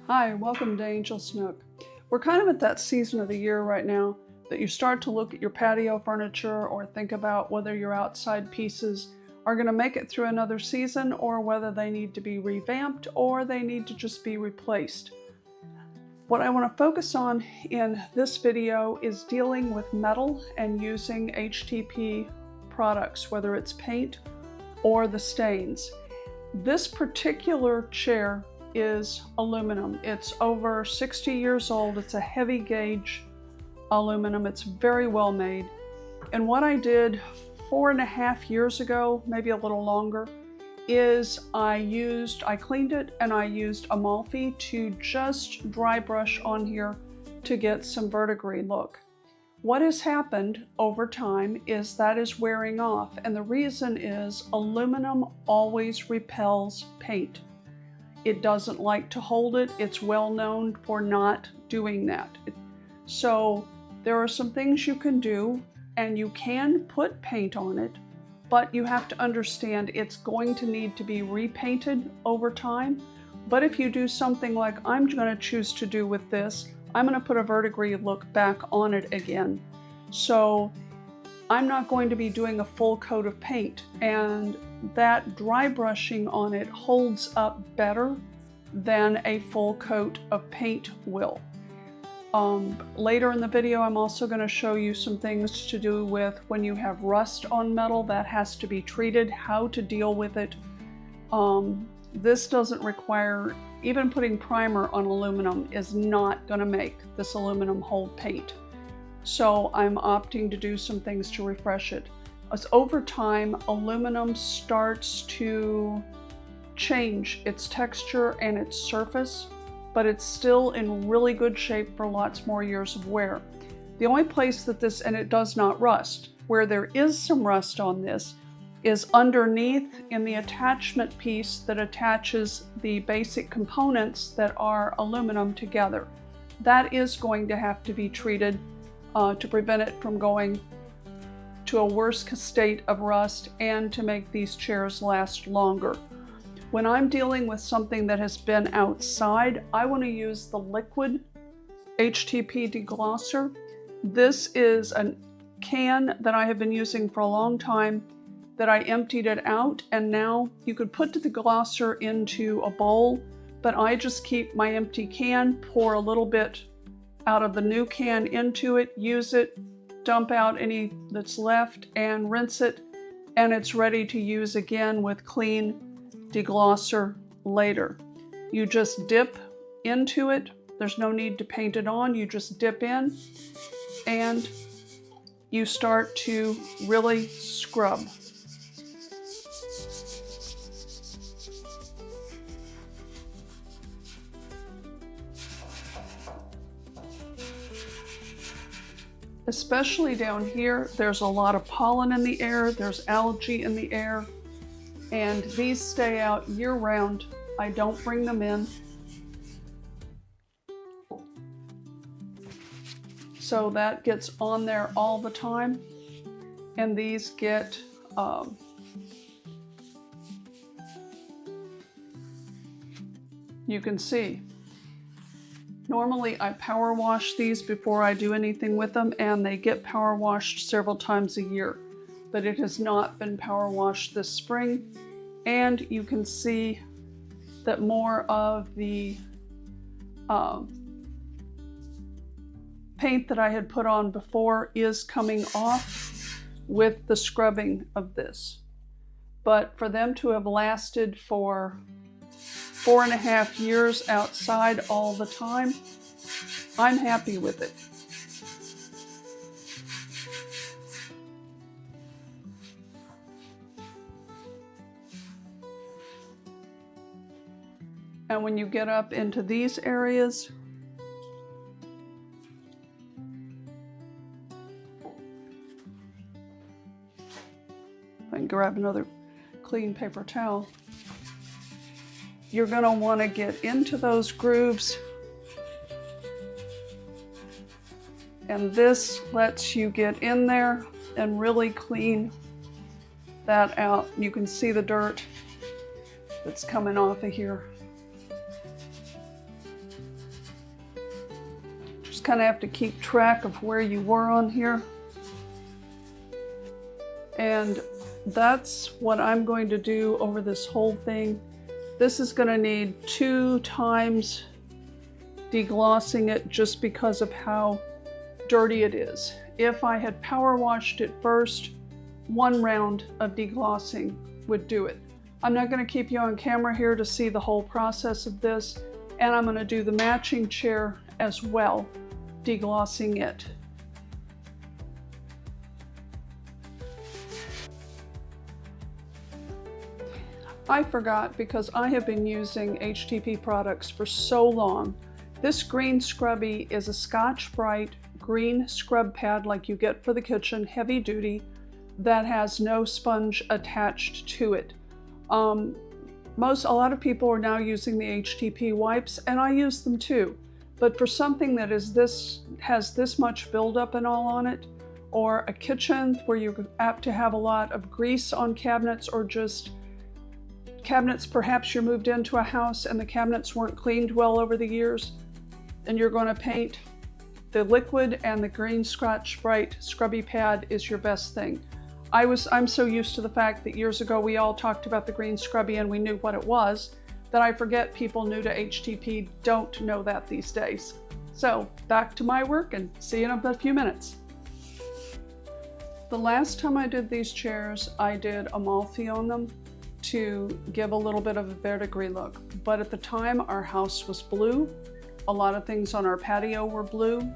Hi, welcome to Angel's Nook. We're kind of at that season of the year right now that you start to look at your patio furniture or think about whether your outside pieces are going to make it through another season or whether they need to be revamped or they need to just be replaced. What I want to focus on in this video is dealing with metal and using HTP products, whether it's paint or the stains. This particular chair is aluminum. It's over 60 years old. It's a heavy gauge aluminum. It's very well made. And what I did 4.5 years ago, maybe a little longer, is I cleaned it and I used Amalfi to just dry brush on here to get some verdigris look. What has happened over time is that is wearing off, and the reason is aluminum always repels paint. It doesn't like to hold it. It's well known for not doing that. So there are some things you can do, and you can put paint on it, but you have to understand it's going to need to be repainted over time. But if you do something like I'm going to choose to do with this, I'm going to put a verdigris look back on it again. So I'm not going to be doing a full coat of paint, and that dry brushing on it holds up better than a full coat of paint will. Later in the video, I'm also going to show you some things to do with when you have rust on metal that has to be treated, how to deal with it. This doesn't require, even putting primer on aluminum is not going to make this aluminum hold paint. So I'm opting to do some things to refresh it. As over time, aluminum starts to change its texture and its surface, but it's still in really good shape for lots more years of wear. The only place that this, and it does not rust, where there is some rust on this is underneath in the attachment piece that attaches the basic components that are aluminum together. That is going to have to be treated to prevent it from going to a worse state of rust and to make these chairs last longer. When I'm dealing with something that has been outside, I want to use the liquid HTP Deglosser. This is a can that I have been using for a long time that I emptied it out, and now you could put the Deglosser into a bowl, but I just keep my empty can, pour a little bit out of the new can into it, use it, dump out any that's left, and rinse it, and it's ready to use again with clean Deglosser later. You just dip into it. There's no need to paint it on. You just dip in and you start to really scrub. Especially down here, there's a lot of pollen in the air, there's algae in the air, and these stay out year-round. I don't bring them in. So that gets on there all the time, and these get you can see. Normally I power wash these before I do anything with them, and they get power washed several times a year, but it has not been power washed this spring. And you can see that more of the paint that I had put on before is coming off with the scrubbing of this. But for them to have lasted for 4.5 years outside all the time, I'm happy with it. And when you get up into these areas, I can grab another clean paper towel. You're going to want to get into those grooves, and this lets you get in there and really clean that out. You can see the dirt that's coming off of here. kind of have to keep track of where you were on here. And that's what I'm going to do over this whole thing. This is going to need 2 times deglossing it just because of how dirty it is. If I had power washed it first, 1 round of deglossing would do it. I'm not going to keep you on camera here to see the whole process of this, and I'm going to do the matching chair as well, deglossing it. I forgot, because I have been using HTP products for so long. This green Scrubby is a Scotch-Brite green scrub pad like you get for the kitchen, heavy duty, that has no sponge attached to it. A lot of people are now using the HTP wipes, and I use them too. But for something that is has this much buildup and all on it, or a kitchen where you're apt to have a lot of grease on cabinets, or just cabinets, perhaps you moved into a house and the cabinets weren't cleaned well over the years, and you're going to paint, the liquid and the green Scotch-Brite scrubby pad is your best thing. I'm so used to the fact that years ago we all talked about the green scrubby and we knew what it was, that I forget people new to HTP don't know that these days. So back to my work, and see you in a few minutes. The last time I did these chairs, I did Amalfi on them to give a little bit of a Verdigris look. But at the time our house was blue. A lot of things on our patio were blue.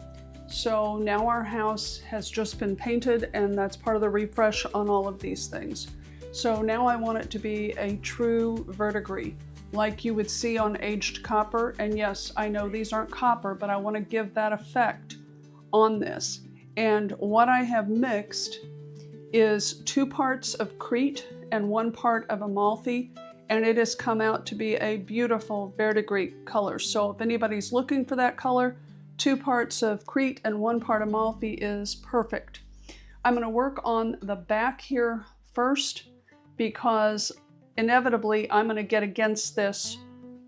So now our house has just been painted, and that's part of the refresh on all of these things. So now I want it to be a true Verdigris, like you would see on aged copper. And yes, I know these aren't copper, but I want to give that effect on this. And what I have mixed is 2 parts of Crete and 1 part of Amalfi, and it has come out to be a beautiful Verdigris color. So if anybody's looking for that color, 2 parts of Crete and 1 part Amalfi is perfect. I'm going to work on the back here first, because inevitably I'm going to get against this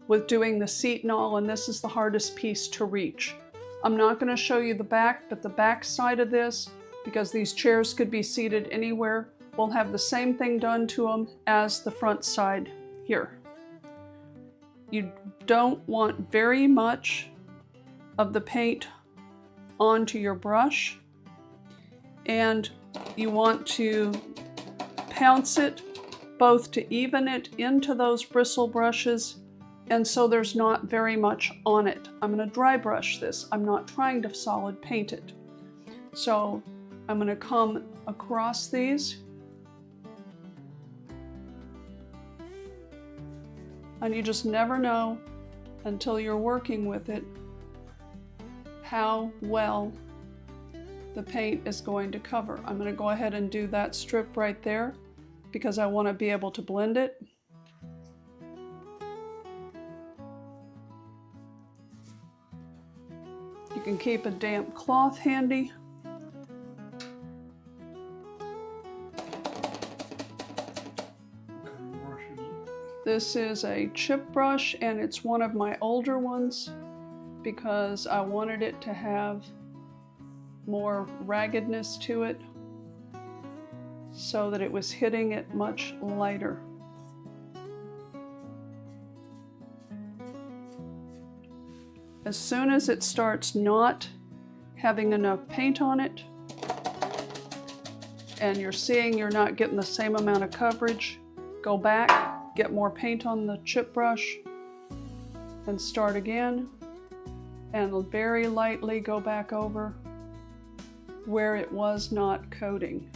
with doing the seat and all, and this is the hardest piece to reach. I'm not going to show you the back, but the back side of this, because these chairs could be seated anywhere, will have the same thing done to them as the front side here. You don't want very much of the paint onto your brush, and you want to pounce it both to even it into those bristle brushes, and so there's not very much on it. I'm going to dry brush this. I'm not trying to solid paint it. So I'm going to come across these, and you just never know until you're working with it how well the paint is going to cover. I'm going to go ahead and do that strip right there because I want to be able to blend it. You can keep a damp cloth handy. This is a chip brush, and it's one of my older ones because I wanted it to have more raggedness to it so that it was hitting it much lighter. As soon as it starts not having enough paint on it, and you're seeing you're not getting the same amount of coverage, go back, get more paint on the chip brush, and start again, and very lightly go back over where it was not coating.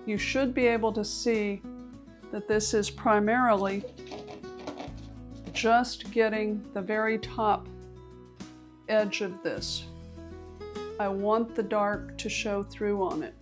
You should be able to see that this is primarily just getting the very top edge of this. I want the dark to show through on it.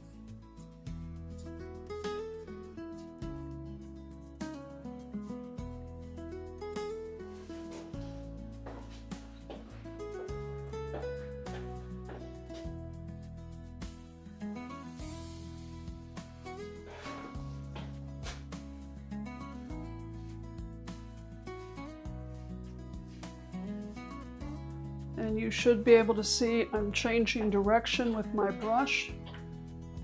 And And you should be able to see I'm changing direction with my brush.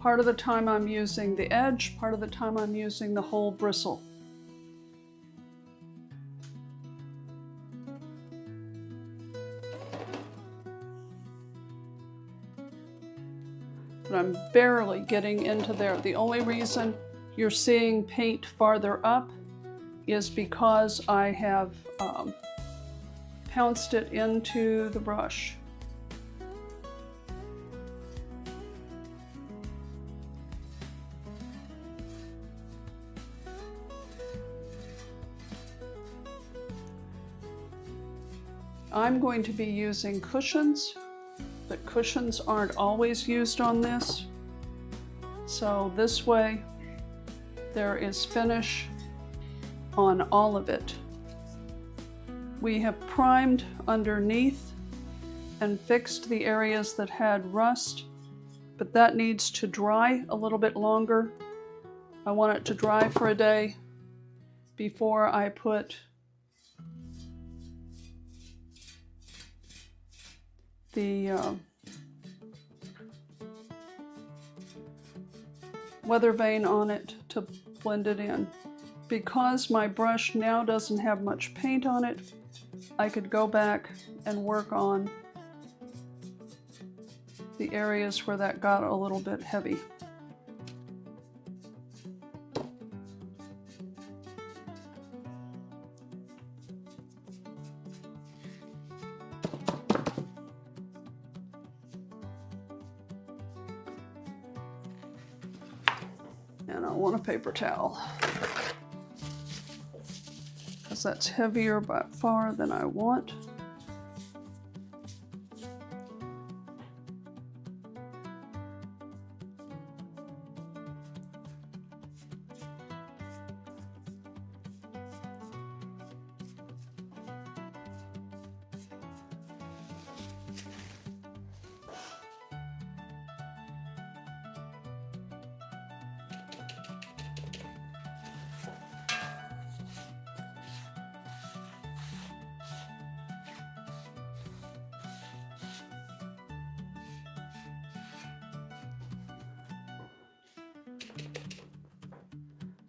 Part of the time I'm using the edge, part of the time I'm using the whole bristle. But I'm barely getting into there. The only reason you're seeing paint farther up is because I have pounced it into the brush. I'm going to be using cushions, but cushions aren't always used on this. So this way there is finish on all of it. We have primed underneath and fixed the areas that had rust, but that needs to dry a little bit longer. I want it to dry for a day before I put the Weathervane on it to blend it in. Because my brush now doesn't have much paint on it, I could go back and work on the areas where that got a little bit heavy. And I want a paper towel, because that's heavier by far than I want.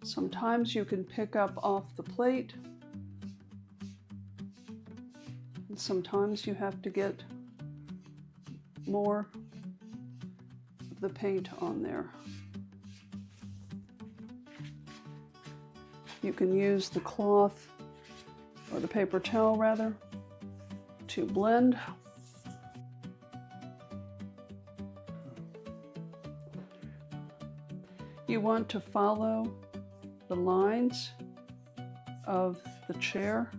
Sometimes you can pick up off the plate, and sometimes you have to get more of the paint on there. You can use the cloth, or the paper towel rather, to blend. You want to follow the lines of the chair.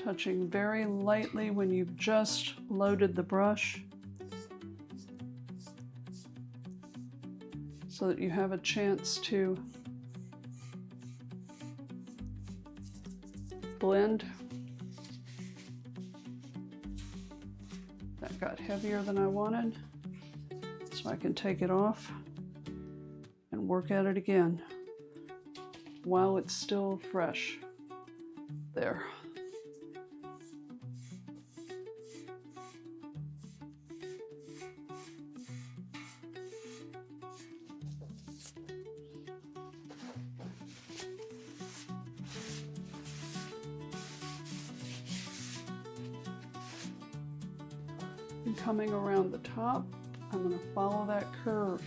Touching very lightly when you've just loaded the brush, so that you have a chance to blend. That got heavier than I wanted, so I can take it off and work at it again while it's still fresh. There. And coming around the top, I'm going to follow that curve.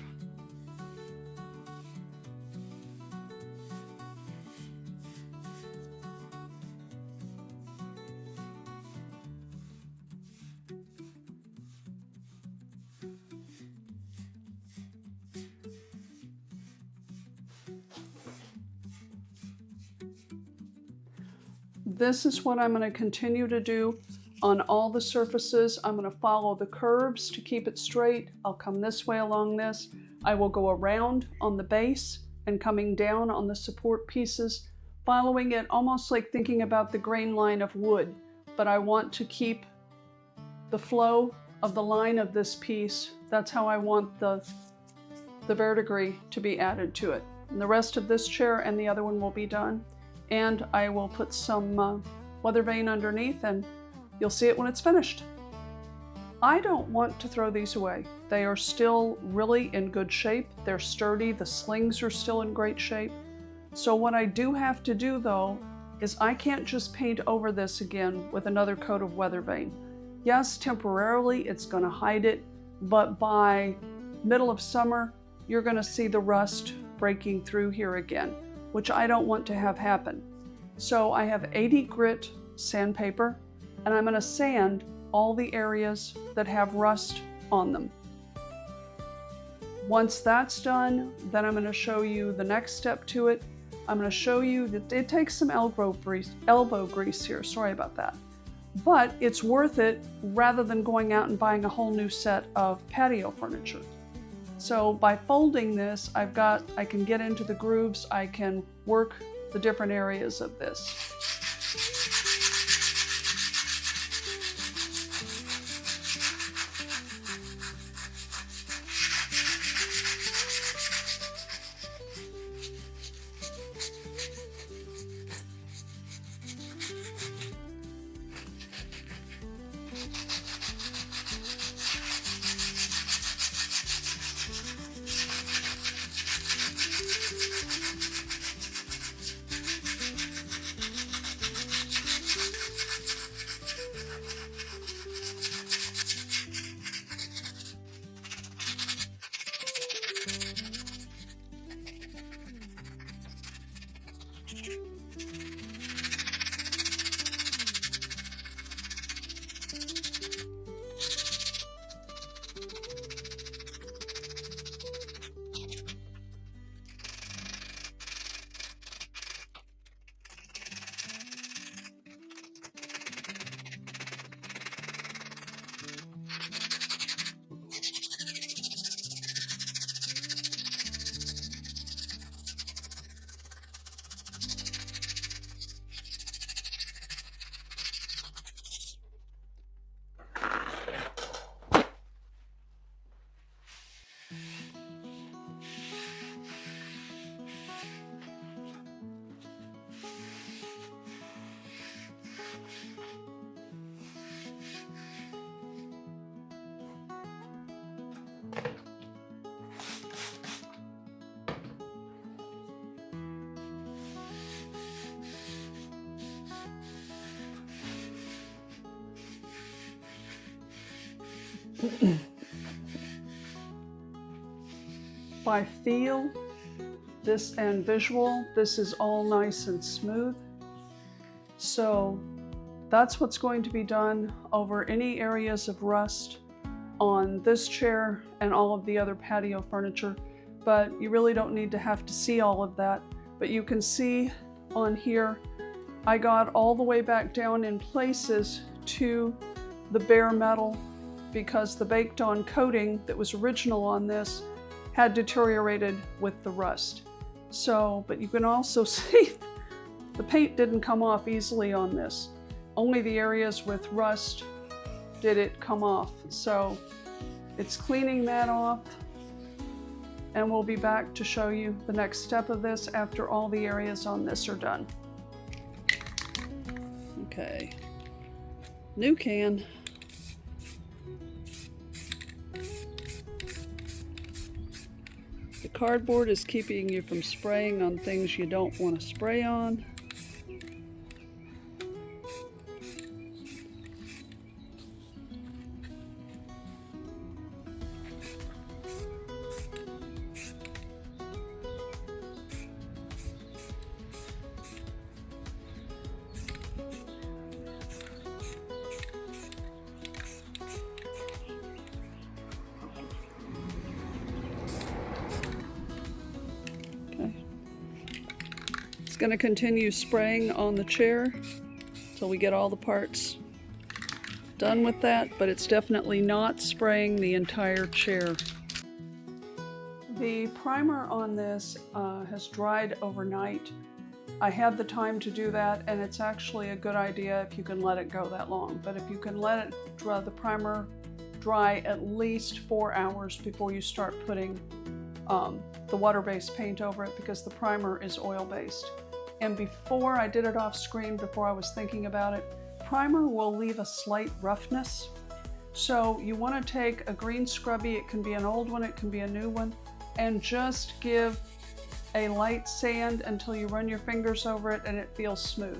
This is what I'm going to continue to do on all the surfaces. I'm going to follow the curves to keep it straight. I'll come this way along this. I will go around on the base and coming down on the support pieces, following it almost like thinking about the grain line of wood, but I want to keep the flow of the line of this piece. That's how I want the verdigris to be added to it. And the rest of this chair and the other one will be done. And I will put some Weathervane underneath, and you'll see it when it's finished. I don't want to throw these away. They are still really in good shape. They're sturdy. The slings are still in great shape. So what I do have to do though is I can't just paint over this again with another coat of Weathervane. Yes, temporarily it's going to hide it, but by middle of summer, you're going to see the rust breaking through here again, which I don't want to have happen. So I have 80 grit sandpaper, and I'm going to sand all the areas that have rust on them. Once that's done, then I'm going to show you the next step to it. I'm going to show you that it takes some elbow grease here, sorry about that. But it's worth it rather than going out and buying a whole new set of patio furniture. So by folding this, I can get into the grooves, I can work the different areas of this. By feel, this and visual, this is all nice and smooth. So that's what's going to be done over any areas of rust on this chair and all of the other patio furniture. But you really don't need to have to see all of that. But you can see on here, I got all the way back down in places to the bare metal because the baked on coating that was original on this had deteriorated with the rust. So, but you can also see the paint didn't come off easily on this. Only the areas with rust did it come off. So it's cleaning that off, and we'll be back to show you the next step of this after all the areas on this are done. Okay, new can. The cardboard is keeping you from spraying on things you don't want to spray on. Going to continue spraying on the chair until we get all the parts done with that, but it's definitely not spraying the entire chair. The primer on this has dried overnight, I had the time to do that, and it's actually a good idea if you can let it go that long. But if you can let it dry, the primer dry at least 4 hours before you start putting the water-based paint over it, because the primer is oil-based. And before I did it off screen, before I was thinking about it, primer will leave a slight roughness. So you want to take a green Scrubby, it can be an old one, it can be a new one, and just give a light sand until you run your fingers over it and it feels smooth.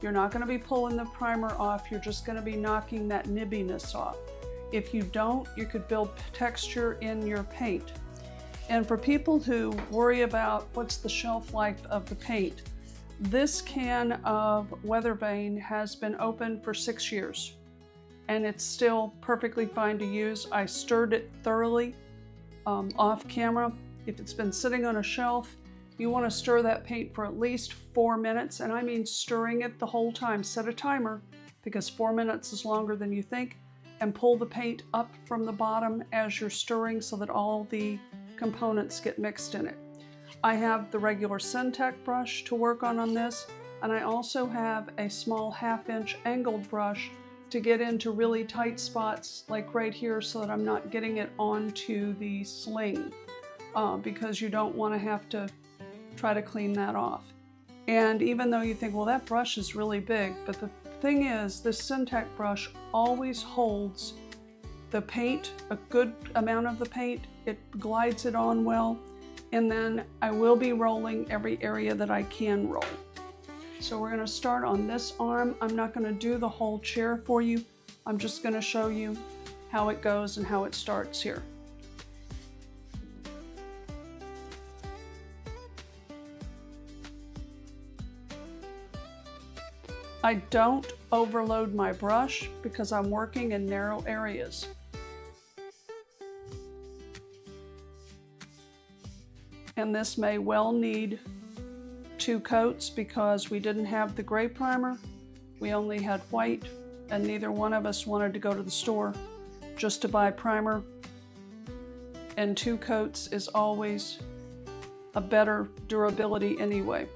You're not going to be pulling the primer off, you're just going to be knocking that nibbiness off. If you don't, you could build texture in your paint. And for people who worry about what's the shelf life of the paint, this can of Weathervane has been open for 6 years and it's still perfectly fine to use. I stirred it thoroughly off camera. If it's been sitting on a shelf, you want to stir that paint for at least 4 minutes, and I mean stirring it the whole time. Set a timer, because 4 minutes is longer than you think, and pull the paint up from the bottom as you're stirring so that all the components get mixed in it. I have the regular Syntec brush to work on this, and I also have a small 1/2-inch angled brush to get into really tight spots like right here, so that I'm not getting it onto the sling, because you don't want to have to try to clean that off. And even though you think, well, that brush is really big, but the thing is, this Syntec brush always holds the paint, a good amount of the paint. It glides it on well, and then I will be rolling every area that I can roll. So we're going to start on this arm. I'm not going to do the whole chair for you. I'm just going to show you how it goes and how it starts here. I don't overload my brush because I'm working in narrow areas. And this may well need 2 coats because we didn't have the gray primer, we only had white, and neither one of us wanted to go to the store just to buy primer. And 2 coats is always a better durability anyway.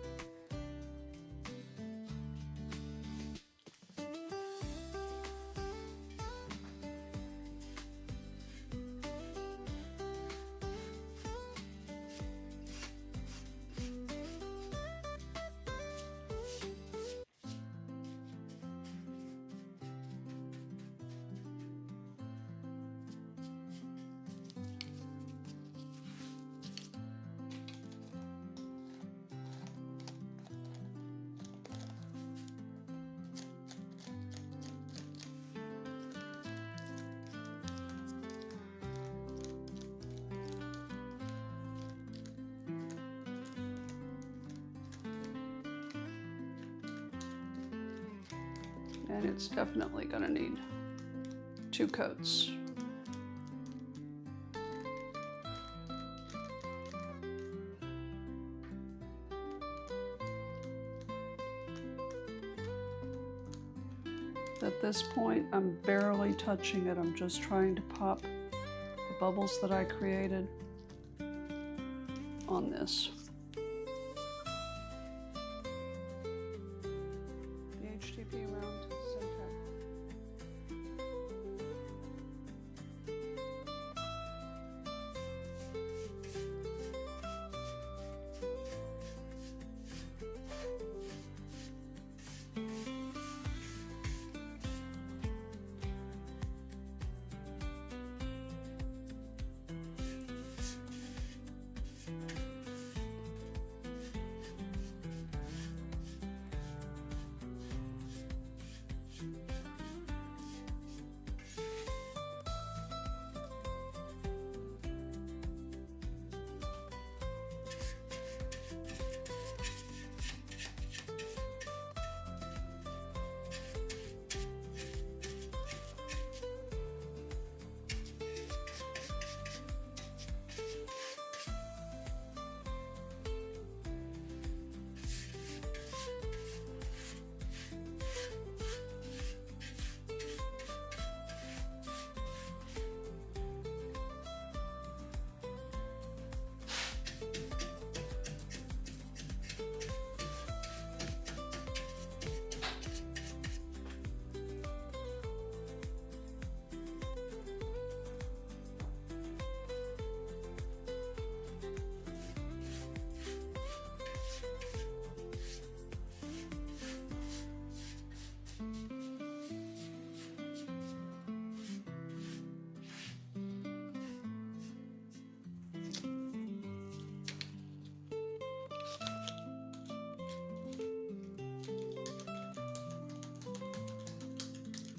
And it's definitely going to need 2 coats. At this point, I'm barely touching it. I'm just trying to pop the bubbles that I created on this. The HTP round Syntec.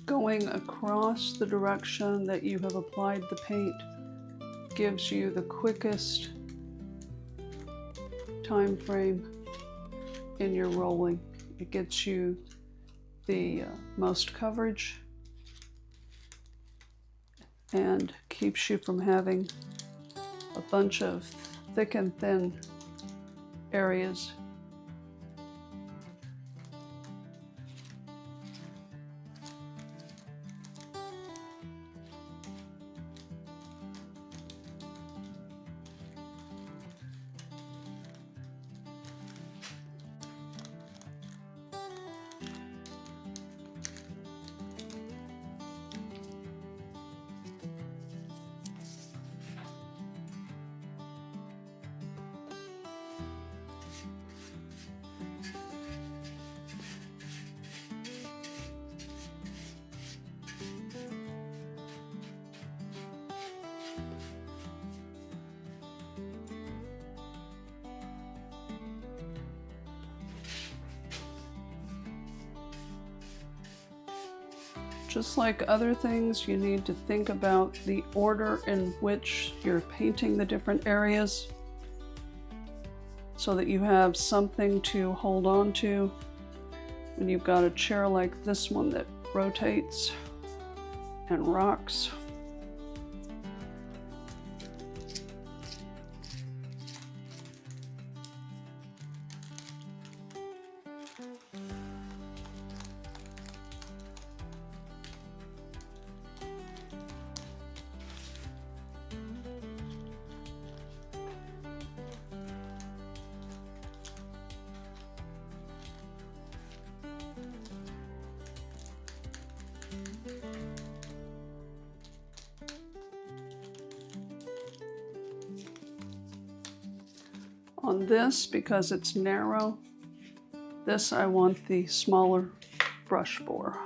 Going across the direction that you have applied the paint gives you the quickest time frame in your rolling. It gets you the most coverage and keeps you from having a bunch of thick and thin areas. Just like other things, you need to think about the order in which you're painting the different areas so that you have something to hold on to when you've got a chair like this one that rotates and rocks. On this, because it's narrow, this I want the smaller brush for.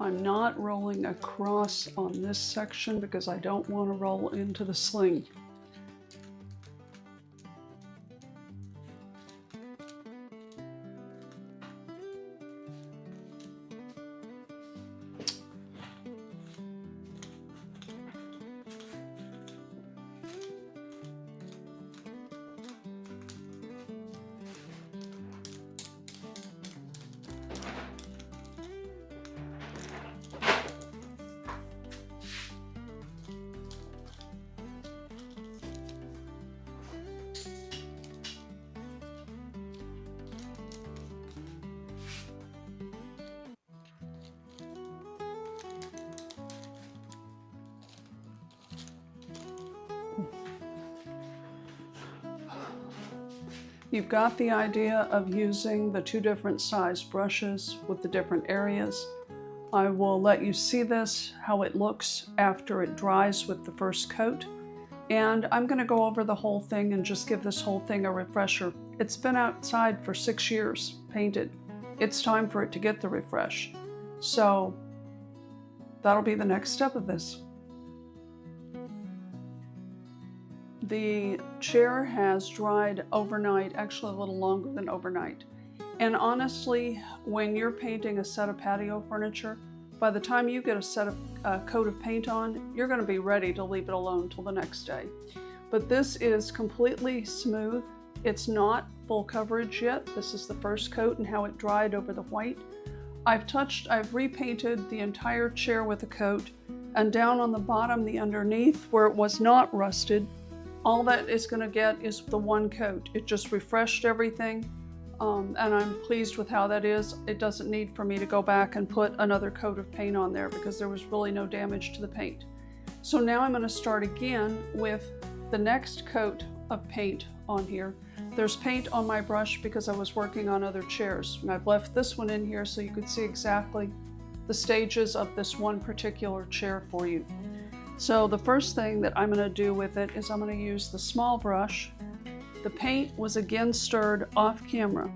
I'm not rolling across on this section because I don't want to roll into the sling. You've got the idea of using the two different size brushes with the different areas. I will let you see this, how it looks after it dries with the first coat. And I'm going to go over the whole thing and just give this whole thing a refresher. It's been outside for 6 years, painted. It's time for it to get the refresh. So that'll be the next step of this. The chair has dried overnight, actually a little longer than overnight. And honestly, when you're painting a set of patio furniture, by the time you get a coat of paint on, you're going to be ready to leave it alone till the next day. But this is completely smooth. It's not full coverage yet. This is the first coat and how it dried over the white. I've repainted the entire chair with a coat, and down on the bottom, the underneath, where it was not rusted, all that is going to get is the one coat. It just refreshed everything. And I'm pleased with how that is. It doesn't need for me to go back and put another coat of paint on there because there was really no damage to the paint. So now I'm going to start again with the next coat of paint on here. There's paint on my brush because I was working on other chairs, and I've left this one in here so you could see exactly the stages of this one particular chair for you. So the first thing that I'm going to do with it is I'm going to use the small brush. The paint was again stirred off camera.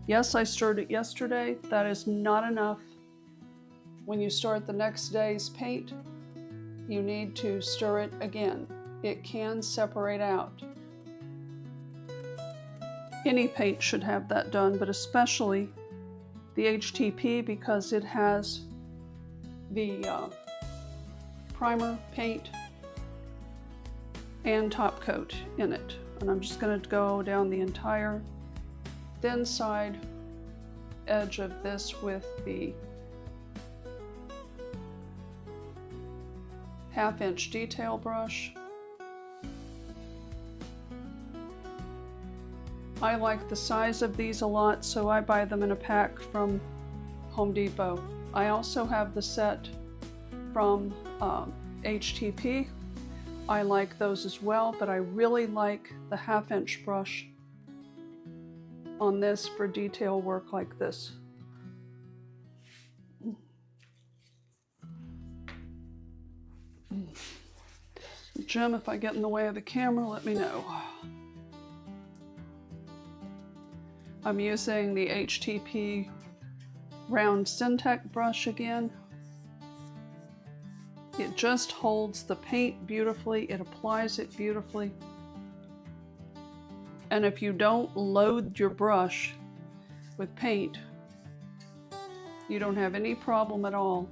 Yes, I stirred it yesterday. That is not enough. When you start the next day's paint, you need to stir it again. It can separate out. Any paint should have that done, but especially the HTP because it has the primer paint and top coat in it. And I'm just going to go down the entire thin side edge of this with the 1/2-inch detail brush. I like the size of these a lot, so I buy them in a pack from Home Depot. I also have the set from HTP. I like those as well, but I really like the 1/2-inch brush on this for detail work like this. Jim, if I get in the way of the camera, let me know. I'm using the HTP round Syntec brush again. It just holds the paint beautifully, it applies it beautifully. And if you don't load your brush with paint, you don't have any problem at all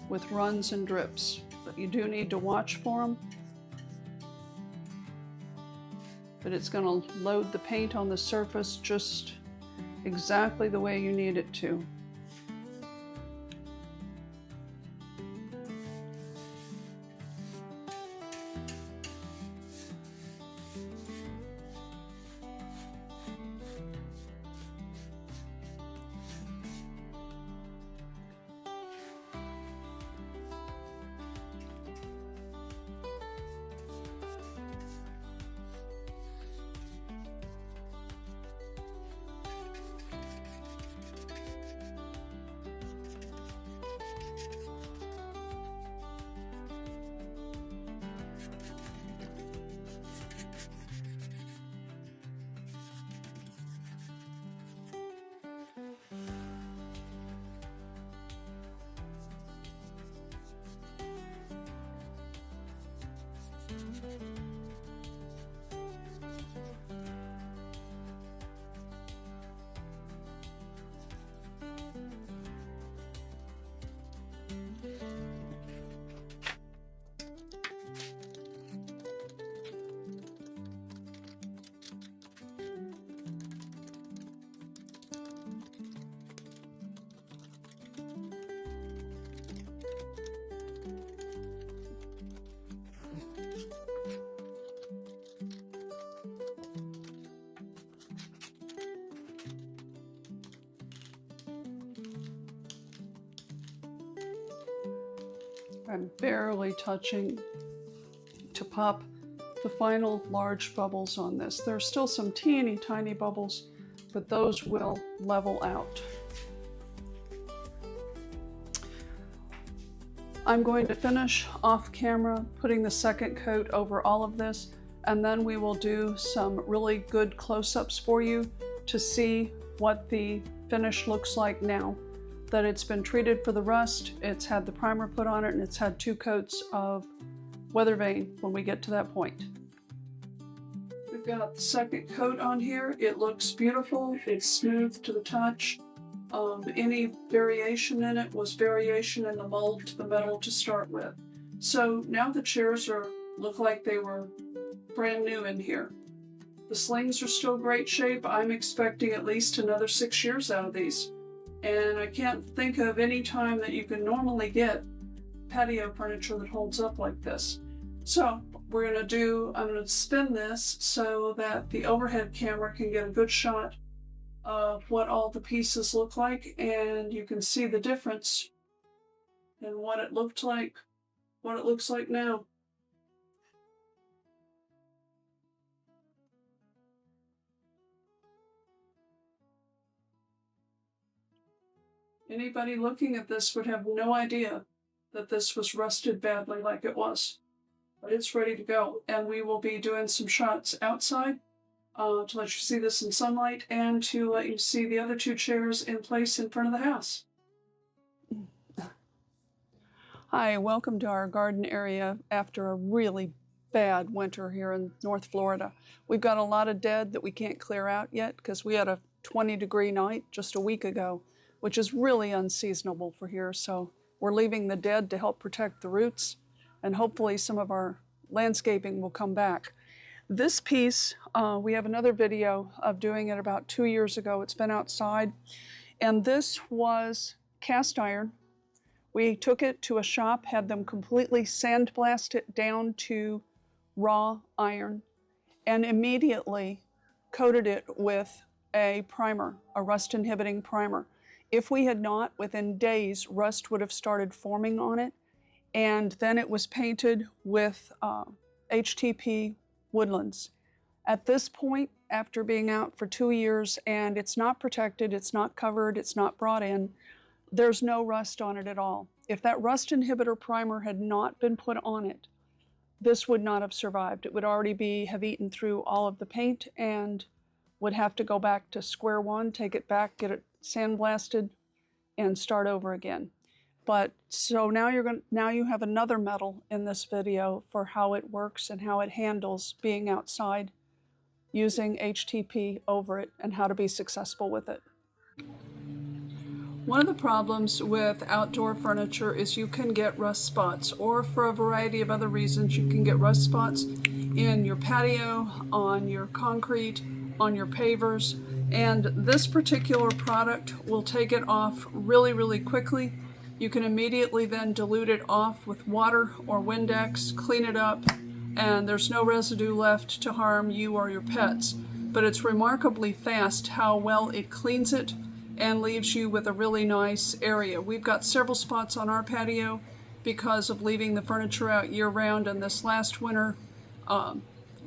with runs and drips. But you do need to watch for them. But it's going to load the paint on the surface just exactly the way you need it to. I'm barely touching to pop the final large bubbles on this. There are still some teeny tiny bubbles, but those will level out. I'm going to finish off camera putting the second coat over all of this, and then we will do some really good close-ups for you to see what the finish looks like now that it's been treated for the rust, it's had the primer put on it, and it's had 2 coats of Weathervane when we get to that point. We've got the second coat on here. It looks beautiful. It's smooth to the touch. Any variation in it was variation in the mold to the metal to start with. So now the chairs look like they were brand new in here. The slings are still great shape. I'm expecting at least another 6 years out of these. And I can't think of any time that you can normally get patio furniture that holds up like this. So I'm going to spin this so that the overhead camera can get a good shot of what all the pieces look like, and you can see the difference in what it looked like, what it looks like now. Anybody looking at this would have no idea that this was rusted badly like it was. But it's ready to go, and we will be doing some shots outside to let you see this in sunlight and to let you see the other 2 chairs in place in front of the house. Hi, welcome to our garden area after a really bad winter here in North Florida. We've got a lot of dead that we can't clear out yet because we had a 20-degree night just a week ago, which is really unseasonable for here. So we're leaving the dead to help protect the roots, and hopefully some of our landscaping will come back. This piece, we have another video of doing it about 2 years ago. It's been outside, and this was cast iron. We took it to a shop, had them completely sandblast it down to raw iron, and immediately coated it with a primer, a rust-inhibiting primer. If we had not, within days, rust would have started forming on it, and then it was painted with HTP Woodlands. At this point, after being out for 2 years, and it's not protected, it's not covered, it's not brought in, there's no rust on it at all. If that rust inhibitor primer had not been put on it, this would not have survived. It would already have eaten through all of the paint and would have to go back to square one, take it back, get it sandblasted, and start over again. But so now you have another metal in this video for how it works and how it handles being outside using HTP over it and how to be successful with it. One of the problems with outdoor furniture is you can get rust spots, or for a variety of other reasons you can get rust spots in your patio, on your concrete, on your pavers, and this particular product will take it off really, really quickly. You can immediately then dilute it off with water or Windex, clean it up, and there's no residue left to harm you or your pets. But it's remarkably fast how well it cleans it and leaves you with a really nice area. We've got several spots on our patio because of leaving the furniture out year-round, and this last winter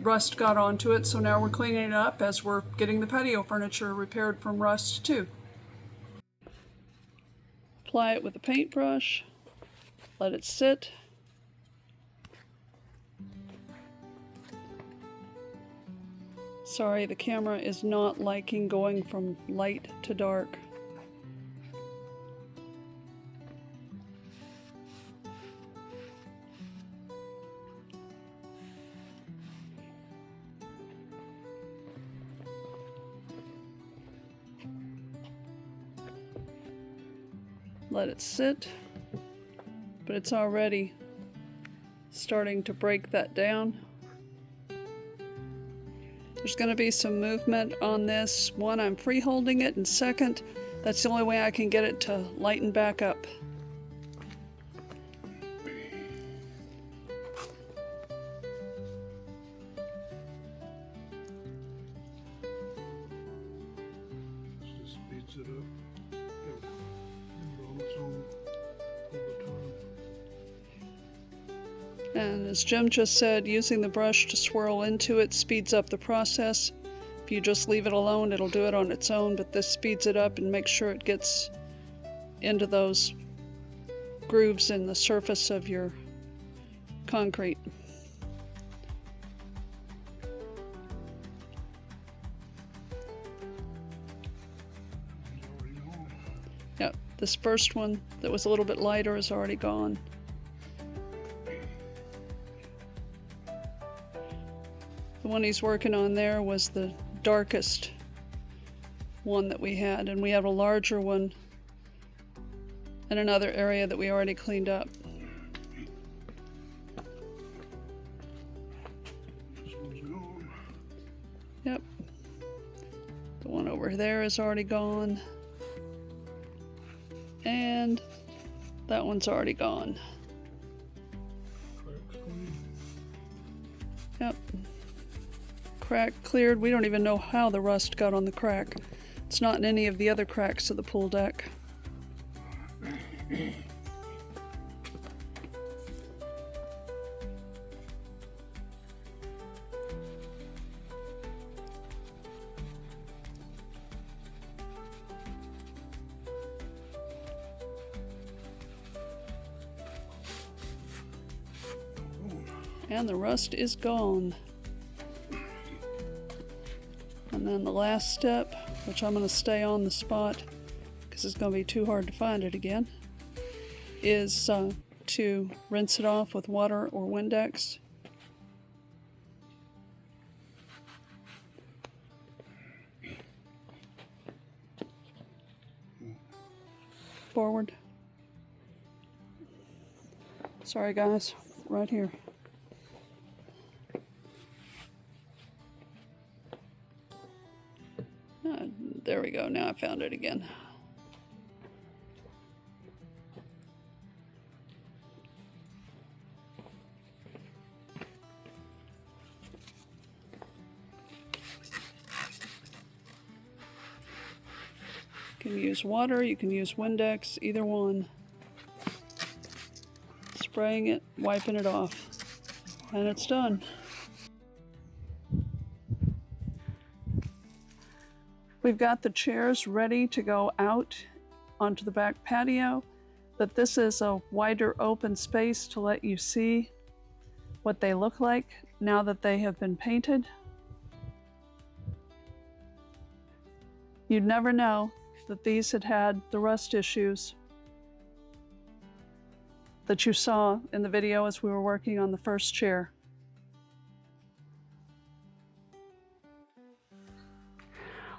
rust got onto it, so now we're cleaning it up as we're getting the patio furniture repaired from rust too. Apply it with a paintbrush, let it sit. Sorry, the camera is not liking going from light to dark. Let it sit, but it's already starting to break that down. There's going to be some movement on this. One, I'm free holding it, and second, that's the only way I can get it to lighten back up. Just speeds it up. And And as Jim just said, using the brush to swirl into it speeds up the process. If you just leave it alone, it'll do it on its own, but this speeds it up and makes sure it gets into those grooves in the surface of your concrete. Yep, this first one that was a little bit lighter is already gone. The one he's working on there was the darkest one that we had, and we have a larger one in another area that we already cleaned up. Yep. The one over there is already gone. And that one's already gone. Yep. Crack cleared. We don't even know how the rust got on the crack. It's not in any of the other cracks of the pool deck. And the rust is gone. And then the last step, which I'm going to stay on the spot because it's going to be too hard to find it again, is to rinse it off with water or Windex. Forward. Sorry guys, right here. There we go, now I found it again. You can use water, you can use Windex, either one. Spraying it, wiping it off, and it's done. We've got the chairs ready to go out onto the back patio, but this is a wider open space to let you see what they look like now that they have been painted. You'd never know that these had had the rust issues that you saw in the video as we were working on the first chair.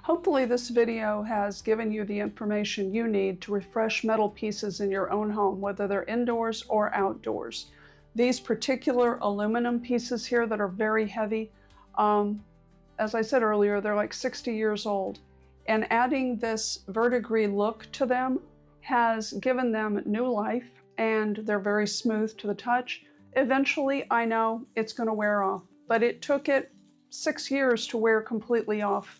Hopefully this video has given you the information you need to refresh metal pieces in your own home, whether they're indoors or outdoors. These particular aluminum pieces here that are very heavy, as I said earlier, they're like 60 years old. And adding this verdigris look to them has given them new life, and they're very smooth to the touch. Eventually, I know it's going to wear off, but it took it 6 years to wear completely off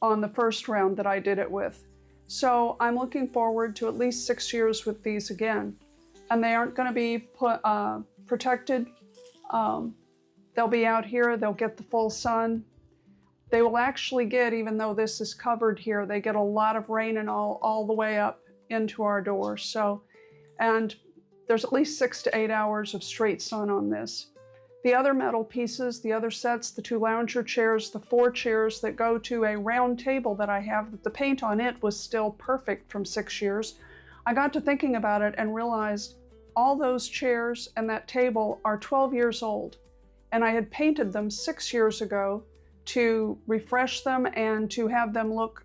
on the first round that I did it with. So I'm looking forward to at least 6 years with these again. And they aren't going to be protected. They'll be out here, they'll get the full sun. They will actually get, even though this is covered here, they get a lot of rain and all the way up into our doors. So, and there's at least 6 to 8 hours of straight sun on this. The other metal pieces, the other sets, the 2 lounger chairs, the 4 chairs that go to a round table that I have, that the paint on it was still perfect from 6 years. I got to thinking about it and realized all those chairs and that table are 12 years old. And I had painted them 6 years ago to refresh them and to have them look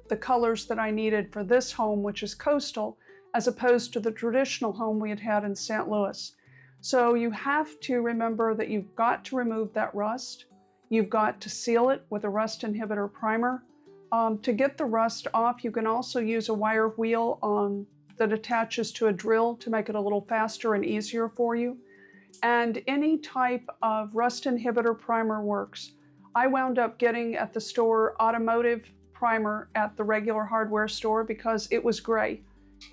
the colors that I needed for this home, which is coastal, as opposed to the traditional home we had had in St. Louis. So you have to remember that you've got to remove that rust. You've got to seal it with a rust inhibitor primer. To get the rust off, you can also use a wire wheel that attaches to a drill to make it a little faster and easier for you. And any type of rust inhibitor primer works. I wound up getting at the store automotive primer at the regular hardware store because it was gray.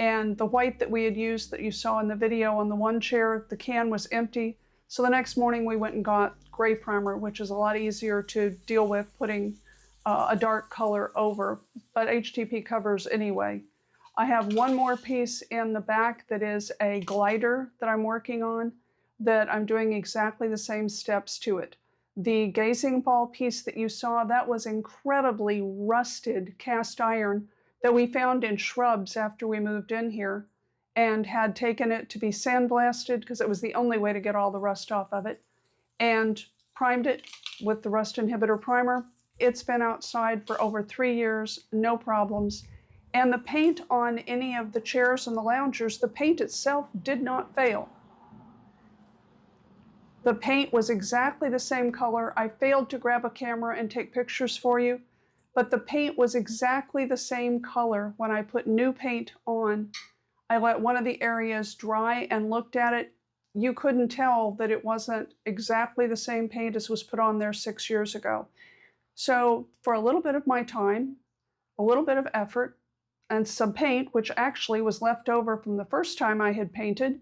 And the white that we had used that you saw in the video on the one chair, the can was empty. So the next morning we went and got gray primer, which is a lot easier to deal with putting a dark color over, but HTP covers anyway. I have one more piece in the back that is a glider that I'm working on, that I'm doing exactly the same steps to it. The gazing ball piece that you saw, that was incredibly rusted cast iron that we found in shrubs after we moved in here, and had taken it to be sandblasted because it was the only way to get all the rust off of it, and primed it with the rust inhibitor primer. It's been outside for over 3 years, no problems. And the paint on any of the chairs and the loungers, the paint itself did not fail. The paint was exactly the same color. I failed to grab a camera and take pictures for you, but the paint was exactly the same color when I put new paint on. I let one of the areas dry and looked at it. You couldn't tell that it wasn't exactly the same paint as was put on there 6 years ago. So for a little bit of my time, a little bit of effort, and some paint, which actually was left over from the first time I had painted,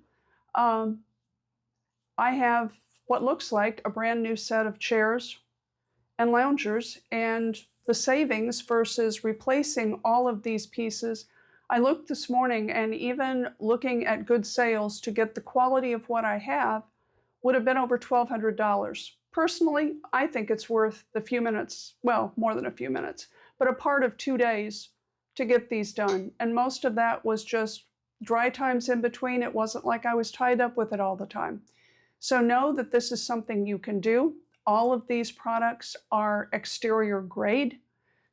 I have what looks like a brand new set of chairs and loungers, and the savings versus replacing all of these pieces. I looked this morning, and even looking at good sales to get the quality of what I have would have been over $1,200. Personally, I think it's worth the few minutes, well, more than a few minutes, but a part of 2 days to get these done. And most of that was just dry times in between. It wasn't like I was tied up with it all the time. So know that this is something you can do. All of these products are exterior grade,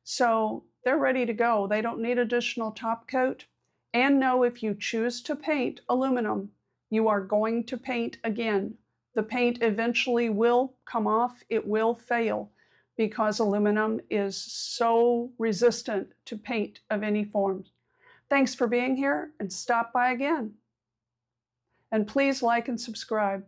so they're ready to go. They don't need additional top coat. And know if you choose to paint aluminum, you are going to paint again. The paint eventually will come off, it will fail, because aluminum is so resistant to paint of any form. Thanks for being here, and stop by again. And please like and subscribe.